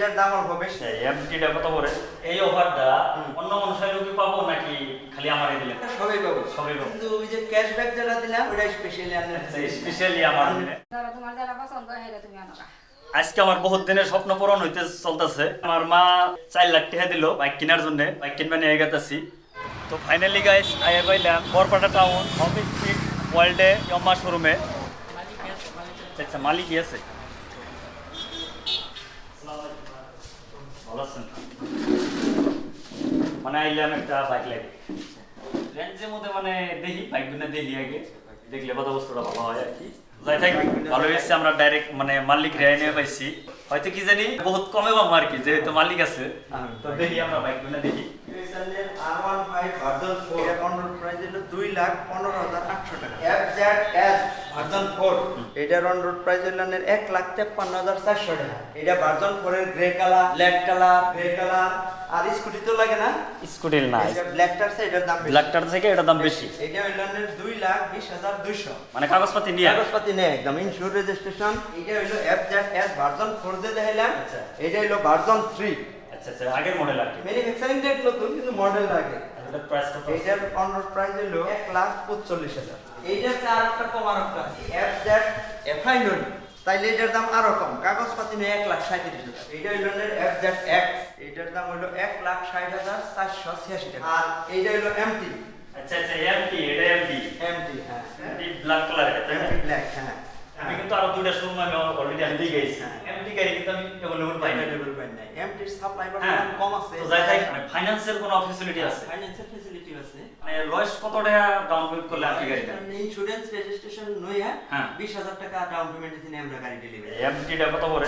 এটার দাম অল্প বেশি। এমটিটা কত করে? এই অফারটা অন্য মানুষের কি পাবো নাকি খালি আমারই দিলেন? সবাই পাবো, সবাই পাবো। কিন্তু ওই যে ক্যাশব্যাক যেটা দিলাম ওটা স্পেশালি আপনার স্পেশালি আমার দিলে। তোমার যারা পছন্দ হয় তুমি আনো। আজকে আমার বহুত দিনের স্বপ্ন পূরণ হইতে চলতেছে। আমার মা 4 লাখ টাকা দিল বাইক কেনার জন্য, বাইক কিনবে নিয়ে গেতেছি। তো ফাইনালি গাইস আইয়া পাইলাম বরপাটা টাউন হবি স্ট্রিট ওয়ার্ল্ডে ইয়ামা শোরুমে। আচ্ছা মালিক আছে, ভালো আছেন? মানে আইলাম একটা বাইক লাগে রেঞ্জের মধ্যে, মানে দেখি বাইকগুলো দেখি আগে, দেখলে কথা বস্তুটা ভালো হয় আর কি। যাই থাক ভালো হয়েছে, আমরা ডাইরেক্ট মানে মালিক রেয়াই নিয়ে পাইছি। হয়তো কি জানি বহুত কমে পাবো আর কি, যেহেতু মালিক আছে। তো দেখি আমরা বাইকগুলো দেখি। R15 ভার্সন 4 এর অনরোড প্রাইস হলো 2,15,800 টাকা। FZS ভার্সন 4 এটার অনরোড প্রাইস হলো 1,53,400 টাকা। এটা ভার্সন 4 এর grey colour, black colour, grey colour. আর স্কুটি তো লাগে না, স্কুটির না, এটা ব্ল্যাকটার চেয়ে এটার দাম বেশি। ব্ল্যাকটার থেকে এটার দাম বেশি। এটা হলো 2,20,200, মানে কাগজপাতি নিয়ে কাগজপাতি নেই একদম ইনস্যুর রেজিস্ট্রেশন। এটা হলো FZS ভার্সন 4 যে দেখাইলাম, আচ্ছা। এটা হলো ভার্সন 3। আচ্ছা আচ্ছা, আগের মডেল আর কি। ম্যানুফ্যাকচারিং ডেট নতুন কিন্তু মডেল লাগে। এটা প্রাইস কত? এইটার অনরোড প্রাইস হলো 1,45,000। এইটার চেয়ে আরেকটা কম আরেকটা আছে FZ FI9, তাইলে এটার দাম আরো কম, কাগজপাতি নিয়ে 1,37,000 টাকা। এইটা হলো FZX, এইটার দাম হলো 1,60,486 টাকা। আর এইটা হলো MT। আচ্ছা আচ্ছা, এমটি, এটা এমটি। MT হ্যাঁ, এমটি ব্ল্যাক কালার এটা, তাই না? MT ব্ল্যাক হ্যাঁ। আমি কিন্তু আরো দুইটা শোরুম আমি অলরেডি আমি দিয়ে গেছি। এমটি গাড়ি কিন্তু আমি অ্যাভেলেবল পাই না। অ্যাভেলেবল পাই নাই। MT এর সাপ্লাই হ্যাঁ, কম আছে। তো যাই থাক, মানে ফাইন্যান্সের কোনো ফ্যাসিলিটি আছে? ফাইন্যান্সিয়াল ফ্যাসিলিটি আছে। মানে লয়েস কত টাকা ডাউন পেমেন্ট করলে আপনি গাড়িটা? ইন্স্যুরেন্স রেজিস্ট্রেশন নইয়া হ্যাঁ। 20,000 টাকা ডাউন পেমেন্ট দিনে আমরা গাড়ি ডেলিভারি। এমটিটা কত করে?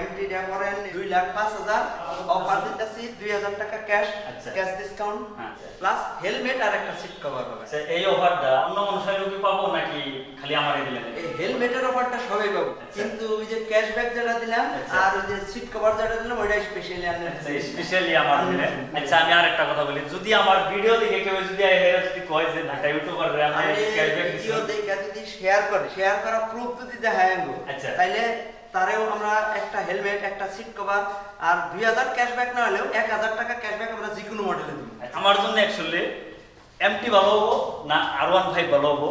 MT টা করেন 2,05,000, অফার দিতেছি 2,000 টাকা ক্যাশ, আচ্ছা। ক্যাশ ডিসকাউন্ট হ্যাঁ। প্লাস হেলমেট আর একটা সিট কভার হবে। আচ্ছা, এই অফারটা অন্য মানুষের কি পাবো নাকি খালি আমারই দিলেন? এই হেলমেটের অফারটা সবাই পাবো, আচ্ছা। কিন্তু ওই যে ক্যাশব্যাক যেটা দিলাম আচ্ছা। আর ওই যে সিট কভার যেটা দিলাম ওইটা স্পেশালি আপনার। আচ্ছা, স্পেশালি আমার দিলেন। আচ্ছা, আমি আরেকটা কথা বলি, যদি আমার ভিডিও দেখে কেউ যদি হেরা যদি কয় যে ঢাকা ইউটিউবার রে আমি ক্যাশব্যাক দিছি, ভিডিও দেখে যদি শেয়ার করে, শেয়ার করা প্রুফ যদি দেখায় আঙ্গো, আচ্ছা। তাইলে তারেও আমরা একটা হেলমেট, একটা সিট কভার আর 2,000 ক্যাশব্যাক না হলেও 1,000 টাকা ক্যাশব্যাক আমরা যে কোনো মডেলে দিব। আমার জন্য অ্যাকচুয়ালি এমটি ভালো হবো না R15 ভালো হবো,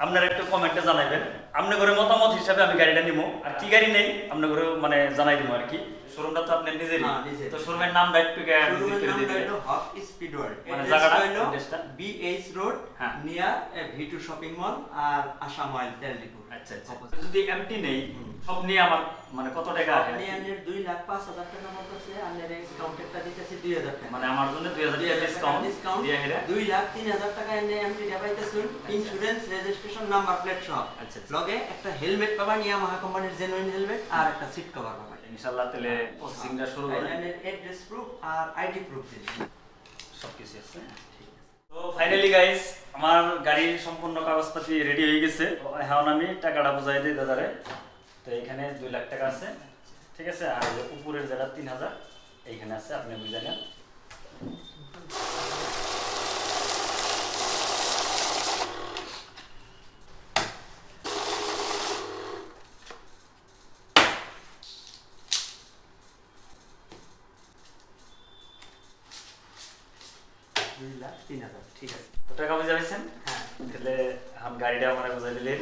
আপনারা একটু কমেন্টে জানাবেন। আপনার ঘরে মতামত হিসাবে আমি গাড়িটা নিবো, আর কি গাড়ি নেই আপনার ঘরে মানে জানাই দিব আর কি। শোরুমটা তো আপনার নিজেরই, হ্যাঁ, নিজের। তো শোরুমের নামটা একটু শোরুমের করে নামটা দিবেন। হলো হক স্পিড ওয়ার্ল্ড। মানে জায়গাটা, হলো অ্যাড্রেসটা? BH রোড হ্যাঁ। নিয়ার V2 শপিং মল আর আসাম অয়েল তেল ডিপো। আচ্ছা আচ্ছা, যদি এমটি নেই সব নিয়ে আমার মানে কত টাকা আসে? আপনি আনের 2,05,000 টাকা মত আছে, আনের ডিসকাউন্টেডটা দিতেছি 2,000 টাকা। মানে আমার জন্য 2,000 টাকা ডিসকাউন্ট দিয়ে হেরা 2,03,000 টাকা এনে এমটি পাইতেছুন, ইন্স্যুরেন্স রেজিস্ট্রেশন নাম্বার প্লেট সহ। আচ্ছা, আচ্ছা। লগে একটা হেলমেট পাবেন, ইয়ামাহা কোম্পানির জেনুইন হেলমেট আর একটা সিট কভার পাবেন। ইনশাআল্লাহ তাহলে প্রসেসিংটা শুরু করেন। আইল্যান্ডের অ্যাড্রেস প্রুফ আর আইডি প্রুফ দিন। সবকিছু আছে। তো ফাইনালি গাইস আমার গাড়ির সম্পূর্ণ কাগজপাতি রেডি হয়ে গেছে। এখন আমি টাকাটা বুঝাই দিই দাদারে। তো এখানে 2 লাখ টাকা আছে, ঠিক আছে। আর এই যে উপরের যেটা 3,000 এইখানে আছে, আপনি বুঝে নেন। $2,03,000 ঠিক আছে। তো টাকা বুঝে পাইছেন? হ্যাঁ তাহলে এখন গাড়িটা আমার বুঝাই দিলে